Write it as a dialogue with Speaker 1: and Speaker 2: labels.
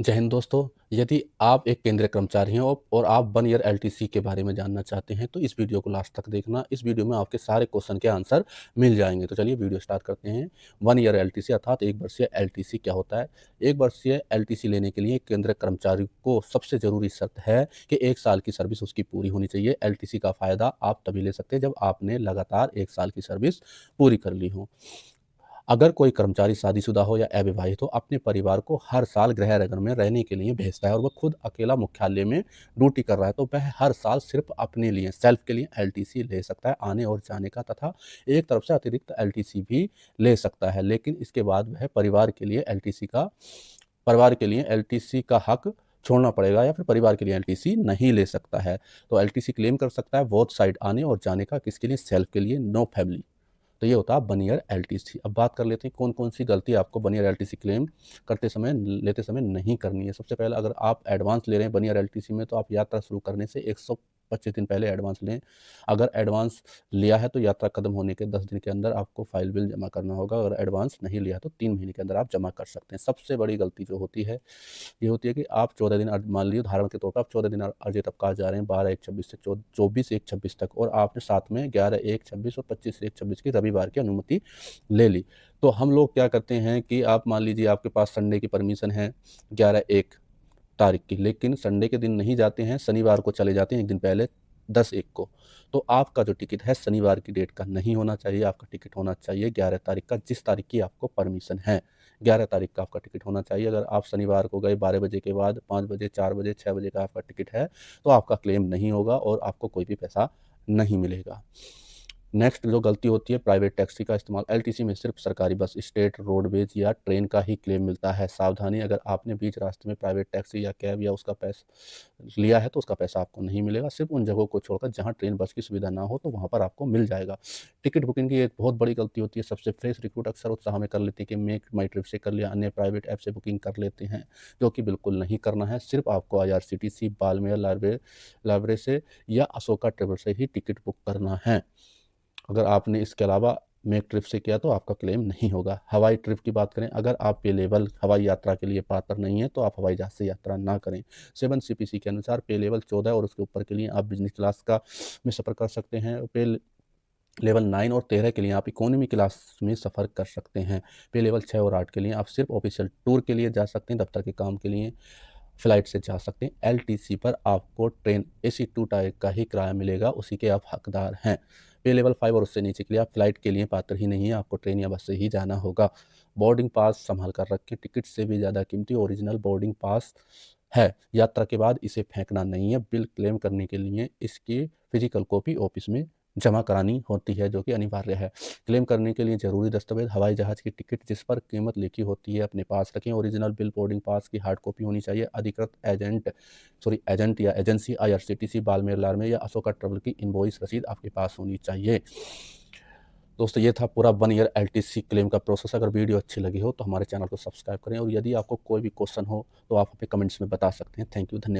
Speaker 1: जय हिंद दोस्तों। यदि आप एक केंद्रीय कर्मचारी हैं और आप 1 ईयर एलटीसी के बारे में जानना चाहते हैं, तो इस वीडियो को लास्ट तक देखना। इस वीडियो में आपके सारे क्वेश्चन के आंसर मिल जाएँगे। तो चलिए वीडियो स्टार्ट करते हैं। 1 ईयर एलटीसी अर्थात 1 वर्षीय एलटीसी क्या होता है? 1 वर्षीय एलटीसी लेने के लिए केंद्रीय कर्मचारी को सबसे ज़रूरी शर्त है कि 1 साल की सर्विस उसकी पूरी होनी चाहिए। एलटीसी का फ़ायदा आप तभी ले सकते हैं जब आपने लगातार 1 साल की सर्विस पूरी कर ली हो। अगर कोई कर्मचारी शादीशुदा हो या अविवाहित हो, अपने परिवार को हर साल गृह नगर में रहने के लिए भेजता है और वह खुद अकेला मुख्यालय में ड्यूटी कर रहा है, तो वह हर साल सिर्फ अपने लिए सेल्फ के लिए एलटीसी ले सकता है आने और जाने का, तथा एक तरफ से अतिरिक्त एलटीसी भी ले सकता है। लेकिन इसके बाद वह परिवार के लिए एलटीसी का हक छोड़ना पड़ेगा या फिर परिवार के लिए एलटीसी नहीं ले सकता है। तो एलटीसी क्लेम कर सकता है बोथ साइड आने और जाने का, किसके लिए? सेल्फ के लिए, नो फैमिली। तो ये होता है 1 ईयर एलटीसी। अब बात कर लेते हैं कौन-कौन सी गलती आपको 1 ईयर एलटीसी क्लेम लेते समय नहीं करनी है। सबसे पहले, अगर आप एडवांस ले रहे हैं 1 ईयर एलटीसी में, तो आप यात्रा शुरू करने से 125 दिन पहले एडवांस लें। अगर एडवांस लिया है तो यात्रा खत्म होने के 10 दिन के अंदर आपको फाइल बिल जमा करना होगा। अगर एडवांस नहीं लिया है तो 3 महीने के अंदर आप जमा कर सकते हैं। सबसे बड़ी गलती जो होती है, ये होती है कि आप 14 दिन मान लीजिए उदाहरण के तौर पर आप 14 दिन अर्जित अवकाश जा रहे हैं 12/1/26 से 24/1/26 तक, और आपने साथ में 11/1/26 और 25/1/26 की रविवार की अनुमति ले ली। तो हम लोग क्या करते हैं कि आप मान लीजिए आपके पास संडे की परमिशन है 11/1 तारीख की, लेकिन संडे के दिन नहीं जाते हैं, शनिवार को चले जाते हैं 1 दिन पहले 10/1 को। तो आपका जो टिकट है शनिवार की डेट का नहीं होना चाहिए, आपका टिकट होना चाहिए 11 तारीख का, जिस तारीख की आपको परमिशन है। 11 तारीख का आपका टिकट होना चाहिए। अगर आप शनिवार को गए 12 बजे के बाद, 5 बजे, 4 बजे, 6 बजे का आपका टिकट है, तो आपका क्लेम नहीं होगा और आपको कोई भी पैसा नहीं मिलेगा। नेक्स्ट जो गलती होती है, प्राइवेट टैक्सी का इस्तेमाल। एलटीसी में सिर्फ सरकारी बस, स्टेट रोडवेज या ट्रेन का ही क्लेम मिलता है। सावधानी, अगर आपने बीच रास्ते में प्राइवेट टैक्सी या कैब या उसका पैसा लिया है तो उसका पैसा आपको नहीं मिलेगा। सिर्फ उन जगहों को छोड़कर जहां ट्रेन बस की सुविधा ना हो, तो वहां पर आपको मिल जाएगा। टिकट बुकिंग की एक बहुत बड़ी गलती होती है। सबसे फ्रेश रिक्रूट अक्सर उत्साह में कर लेते हैं कि मेक माई ट्रिप से कर लिया, अन्य प्राइवेट ऐप से बुकिंग कर लेते हैं, जो कि बिल्कुल नहीं करना है। सिर्फ आपको IRCTC, बालमेर, लाइब्रेरी से या अशोका ट्रेवल से ही टिकट बुक करना है। अगर आपने इसके अलावा मेक ट्रिप से किया तो आपका क्लेम नहीं होगा। हवाई ट्रिप की बात करें, अगर आप पे लेवल हवाई यात्रा के लिए पात्र नहीं है तो आप हवाई जहाज से यात्रा ना करें। 7 CPC के अनुसार पे लेवल 14 और उसके ऊपर के लिए आप बिजनेस क्लास का में सफ़र कर सकते हैं। पे लेवल 9 और 13 के लिए आप इकोनॉमी क्लास में सफ़र कर सकते हैं। पे लेवल 6 और 8 के लिए आप सिर्फ ऑफिशियल टूर के लिए जा सकते हैं, दफ्तर के काम के लिए फ्लाइट से जा सकते हैं। एलटीसी पर आपको ट्रेन AC 2 टायर का ही किराया मिलेगा, उसी के आप हकदार हैं। पे लेवल 5 और उससे नीचे के लिए आप फ्लाइट के लिए पात्र ही नहीं है, आपको ट्रेन या बस से ही जाना होगा। बोर्डिंग पास संभाल कर रखें, टिकट से भी ज़्यादा कीमती ओरिजिनल बोर्डिंग पास है। यात्रा के बाद इसे फेंकना नहीं है। बिल क्लेम करने के लिए इसकी फिजिकल कॉपी ऑफिस में जमा करानी होती है, जो कि अनिवार्य है। क्लेम करने के लिए ज़रूरी दस्तावेज, हवाई जहाज़ की टिकट जिस पर कीमत लिखी होती है अपने पास रखें। ओरिजिनल बिल, बोर्डिंग पास की हार्ड कॉपी होनी चाहिए। अधिकृत एजेंट या एजेंसी IRCTC, बालमेर, लारमेर या अशोका ट्रैवल की इनवॉइस रसीद आपके पास होनी चाहिए। दोस्तों, ये था पूरा 1 ईयर एलटीसी क्लेम का प्रोसेस। अगर वीडियो अच्छी लगी हो तो हमारे चैनल को सब्सक्राइब करें, और यदि आपको कोई भी क्वेश्चन हो तो आप हमें कमेंट्स में बता सकते हैं। थैंक यू, धन्यवाद।